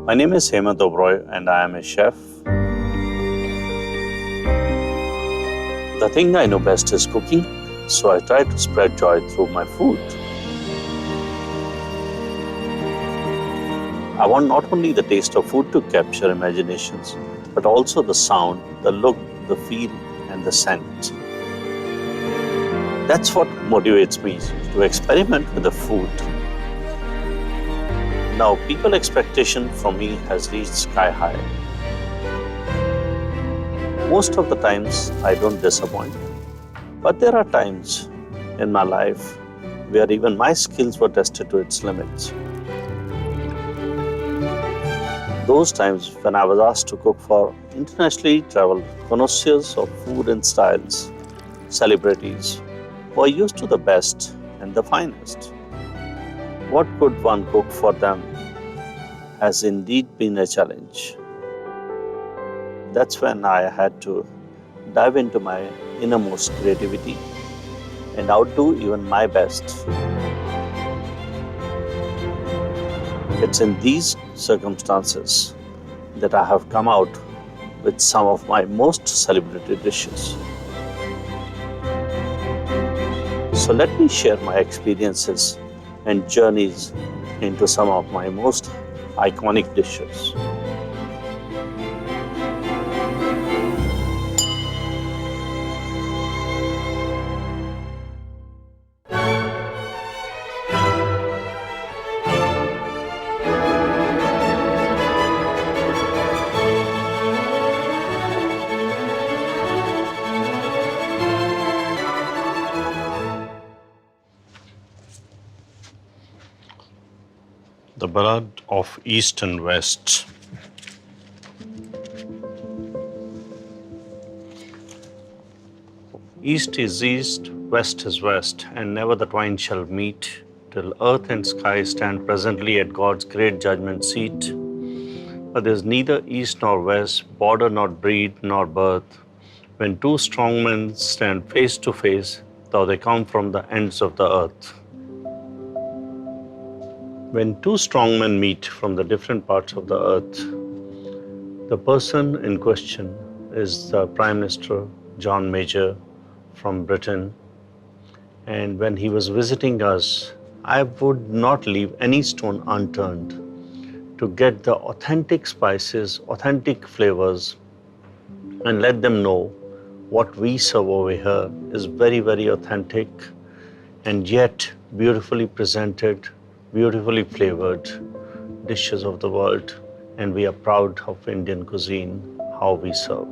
My name is Hemant Oberoi and I am a chef. The thing I know best is cooking, so I try to spread joy through my food. I want not only the taste of food to capture imaginations, but also the sound, the look, the feel, and the scent. That's what motivates me to experiment with the food. Now, people's expectation from me has reached sky high. Most of the times, I don't disappoint. But there are times in my life where even my skills were tested to its limits. Those times when I was asked to cook for internationally traveled connoisseurs of food and styles, celebrities, who are used to the best and the finest. What could one cook for them has indeed been a challenge. That's when I had to dive into my innermost creativity and outdo even my best. It's in these circumstances that I have come out with some of my most celebrated dishes. So let me share my experiences and journeys into some of my most iconic dishes. The Ballad of East and West. East is east, west is west, and never the twain shall meet, till earth and sky stand presently at God's great judgment seat. But there's neither east nor west, border not breed nor birth, when two strong men stand face to face, though they come from the ends of the earth. When two strong men meet from the different parts of the earth, the person in question is the Prime Minister John Major from Britain. And when he was visiting us, I would not leave any stone unturned to get the authentic spices, authentic flavors, and let them know what we serve over here is very, very authentic and yet beautifully presented, beautifully flavored dishes of the world, and we are proud of Indian cuisine, how we serve.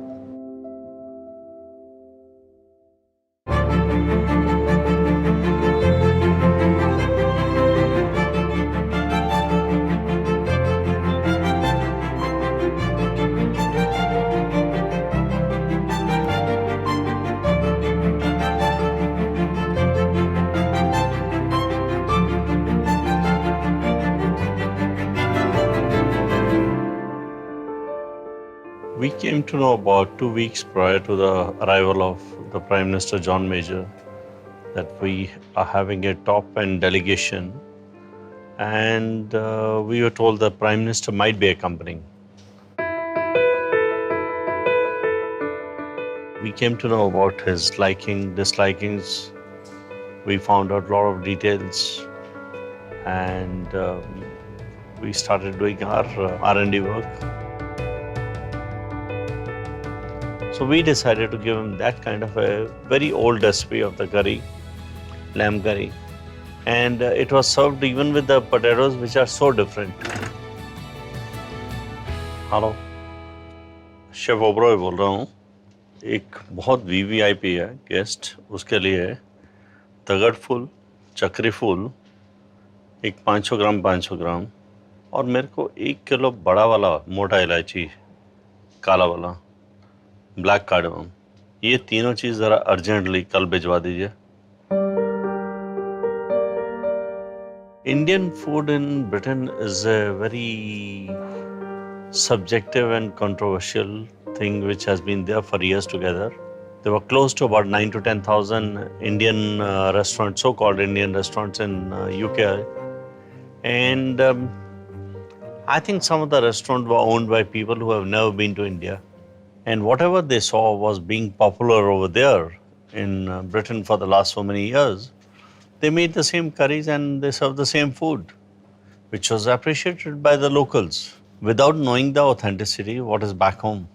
We came to know about 2 weeks prior to the arrival of the Prime Minister John Major that we are having a top-end delegation, and we were told the Prime Minister might be accompanying. We came to know about his dislikings. We found out a lot of details, and we started doing our R&D work. So we decided to give him that kind of a very old recipe of the curry, lamb curry. And it was served even with the potatoes, which are so different. Hello, chef Oberoi बोल रहा हूँ. एक बहुत VVIP है guest, उसके लिए तगड़ फूल, चक्री फूल, एक 500 ग्राम, और मेरे को 1 किलो बड़ा वाला मोटा इलायची, काला वाला, ब्लैक कार्डमम, ये तीनों चीज़ ज़रा अर्जेंटली कल भिजवा दीजिए. Indian food in Britain is a very subjective and controversial thing which has been there for years together. There were close to about 9 to 10,000 Indian restaurants, so-called Indian restaurants in UK. And I think some of the restaurants were owned by people who have never been to India. And whatever they saw was being popular over there in Britain for the last so many years, they made the same curries and they served the same food, which was appreciated by the locals without knowing the authenticity, what is back home.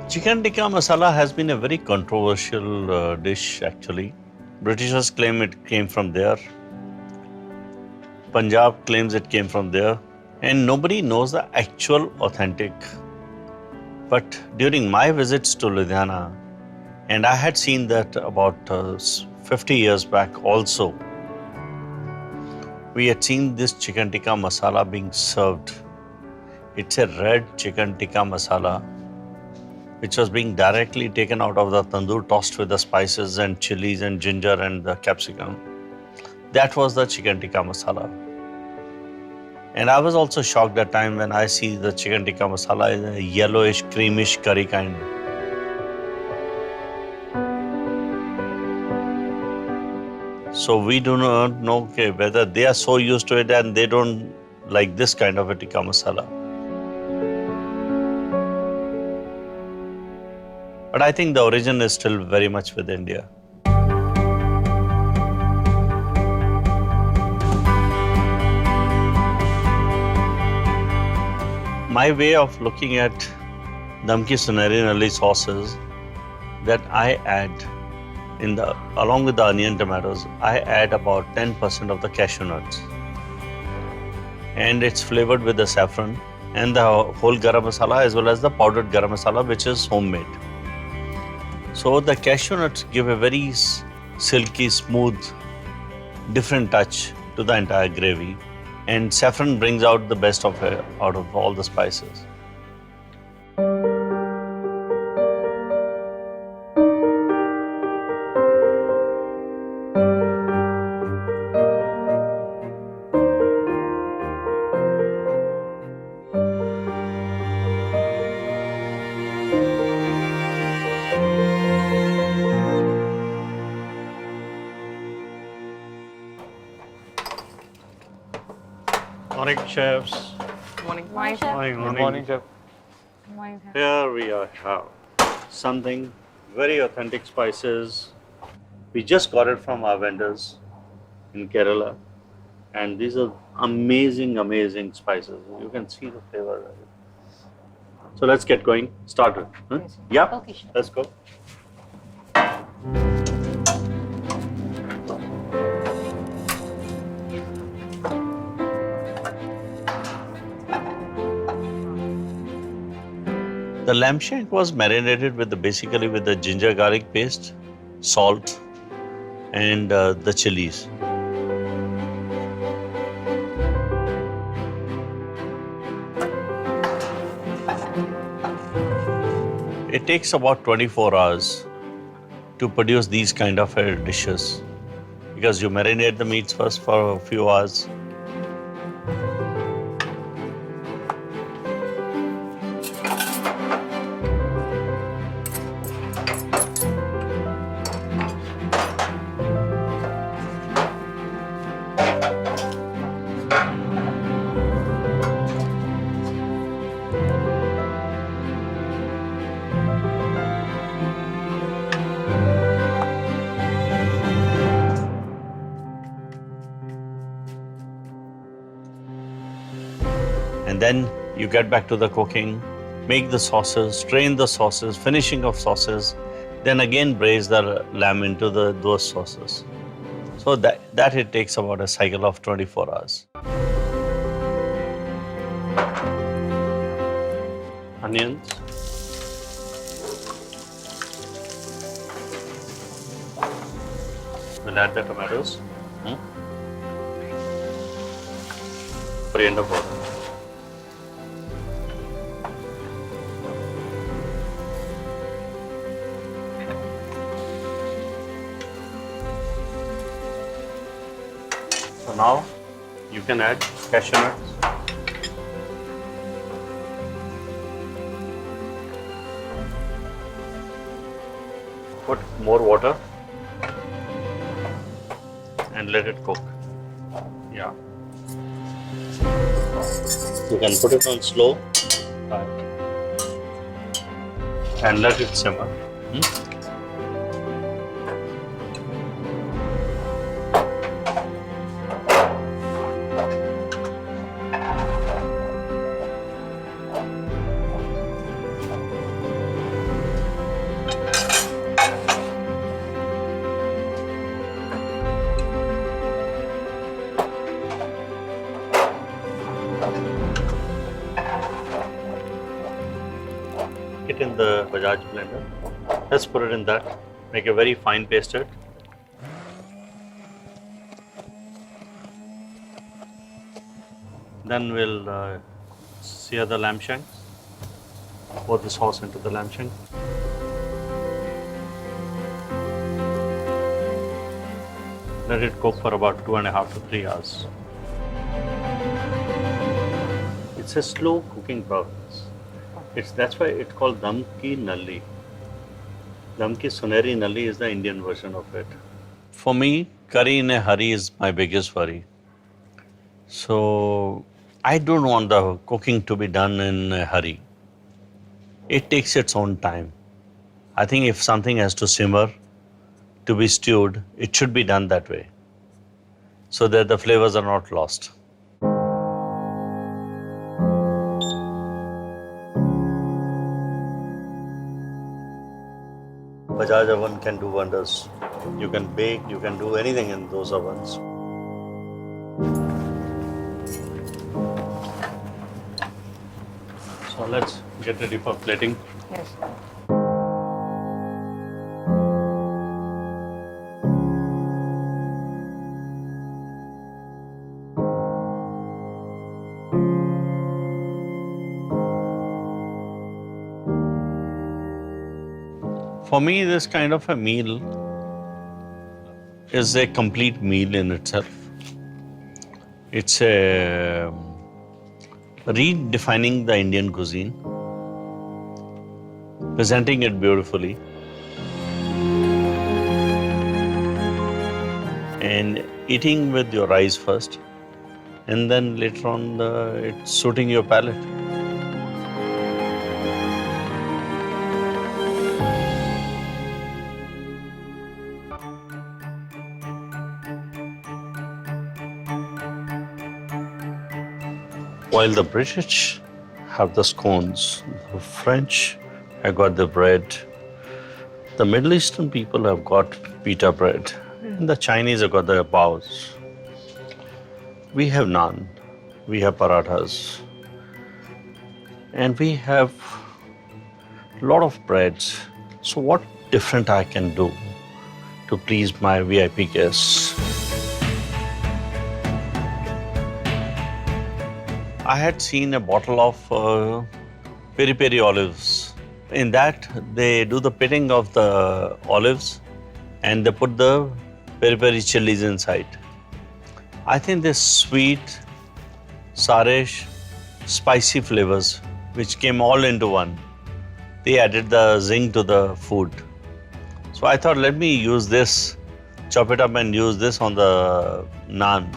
Chicken tikka masala has been a very controversial dish actually. Britishers claim it came from there. Punjab claims it came from there. And nobody knows the actual authentic. But during my visits to Ludhiana, and I had seen that about 50 years back also, we had seen this chicken tikka masala being served. It's a red chicken tikka masala, which was being directly taken out of the tandoor, tossed with the spices and chilies and ginger and the capsicum. That was the chicken tikka masala. And I was also shocked that time when I see the chicken tikka masala in a yellowish, creamish curry kind. So we do not know whether they are so used to it and they don't like this kind of a tikka masala. But I think the origin is still very much with India. My way of looking at Damki Suneri Nalli sauces that I add along with the onion tomatoes, I add about 10% of the cashew nuts. And it's flavored with the saffron and the whole garam masala as well as the powdered garam masala, which is homemade. So the cashew nuts give a very silky, smooth, different touch to the entire gravy. And saffron brings out the best of it out of all the spices. Morning, chefs. Morning. Morning, chef. Morning. Morning, chef. Morning, chef. Here we have something very authentic spices. We just got it from our vendors in Kerala. And these are amazing, amazing spices. You can see the flavor. So let's get going. Started. Huh? Yes. Yeah, Okay, chef. let's go. The lamb shank was marinated basically with the ginger garlic paste, salt, and the chilies. It takes about 24 hours to produce these kind of dishes because you marinate the meats first for a few hours. And then you get back to the cooking, make the sauces, strain the sauces, finishing of sauces, then again braise the lamb into those sauces. So that it takes about a cycle of 24 hours. Onions. We'll add the tomatoes. Coriander powder. So now you can add cashew nuts. Put more water and let it cook. Yeah. You can put it on slow and let it simmer. It in the Bajaj blender. Let's put it in that. Make it very fine pasted. Then we'll sear the lamb shank. Pour the sauce into the lamb shank. Let it cook for about 2.5 to 3 hours. It's a slow cooking process. That's why it's called dam ki nalli. Dam ki suneri nalli is the Indian version of it. For me, curry in a hurry is my biggest worry. So I don't want the cooking to be done in a hurry. It takes its own time. I think if something has to simmer, to be stewed, it should be done that way, so that the flavors are not lost. Bajaj oven can do wonders. You can bake, you can do anything in those ovens. So let's get ready for plating. Yes. For me, this kind of a meal is a complete meal in itself. It's a redefining the Indian cuisine, presenting it beautifully, and eating with your eyes first, and then later on it's suiting your palate. While the British have the scones, the French have got the bread, the Middle Eastern people have got pita bread, and the Chinese have got the baos. We have naan, we have parathas, and we have a lot of breads. So what different I can do to please my VIP guests? I had seen a bottle of peri-peri olives. In that, they do the pitting of the olives and they put the peri-peri chilies inside. I think this sweet, sour, spicy flavors, which came all into one, they added the zing to the food. So I thought, let me use this, chop it up and use this on the naan.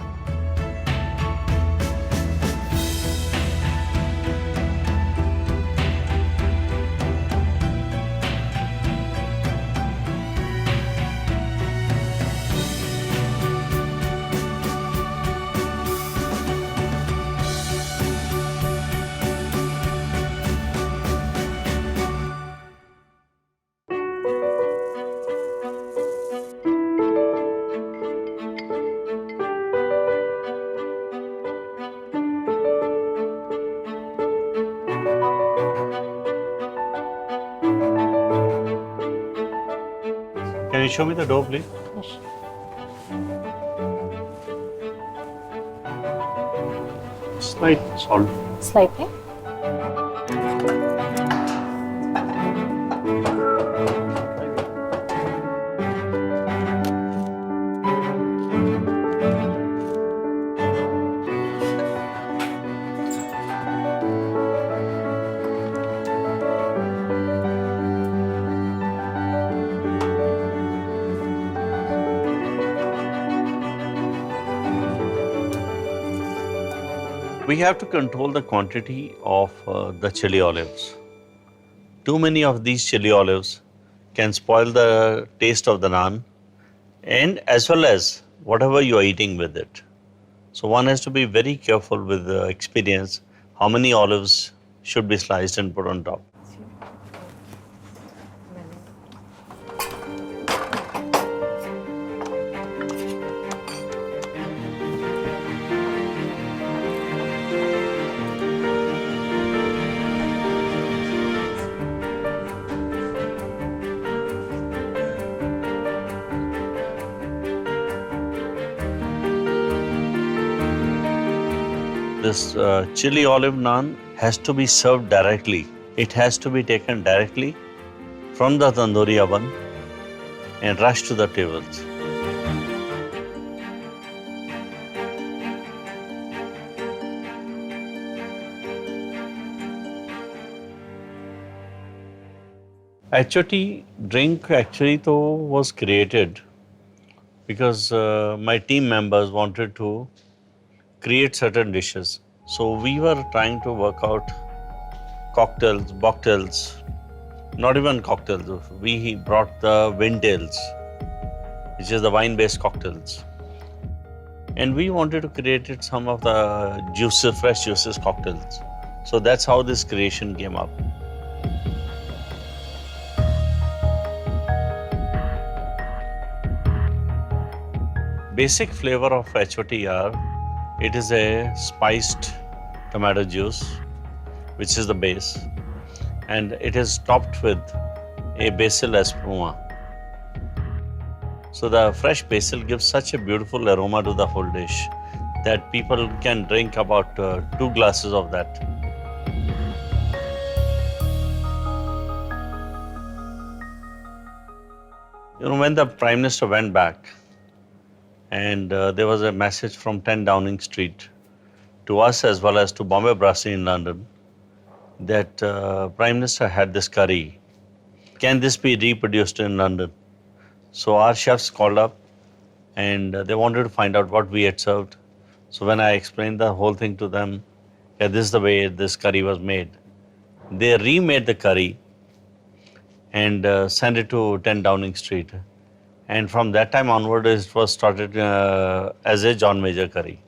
Can you show me the dough, please? Yes. Slight salt. Slightly. We have to control the quantity of the chili olives. Too many of these chili olives can spoil the taste of the naan and as well as whatever you are eating with it. So one has to be very careful with the experience how many olives should be sliced and put on top. This chili olive naan has to be served directly. It has to be taken directly from the tandoori oven and rushed to the tables. HOT drink actually though was created because my team members wanted to create certain dishes. So we were trying to work out cocktails, mocktails, not even cocktails. We brought the Vintales, which is the wine-based cocktails. And we wanted to create it some of the juices, fresh juices cocktails. So that's how this creation came up. Basic flavor of HOTR, it is a spiced tomato juice, which is the base, and it is topped with a basil espuma. So the fresh basil gives such a beautiful aroma to the whole dish that people can drink about 2 glasses of that. You know, when the Prime Minister went back, and there was a message from 10 Downing Street to us as well as to Bombay Brasserie in London that Prime Minister had this curry. Can this be reproduced in London? So our chefs called up and they wanted to find out what we had served. So when I explained the whole thing to them, yeah, this is the way this curry was made. They remade the curry and sent it to 10 Downing Street. And from that time onward, it was started as a John Major curry.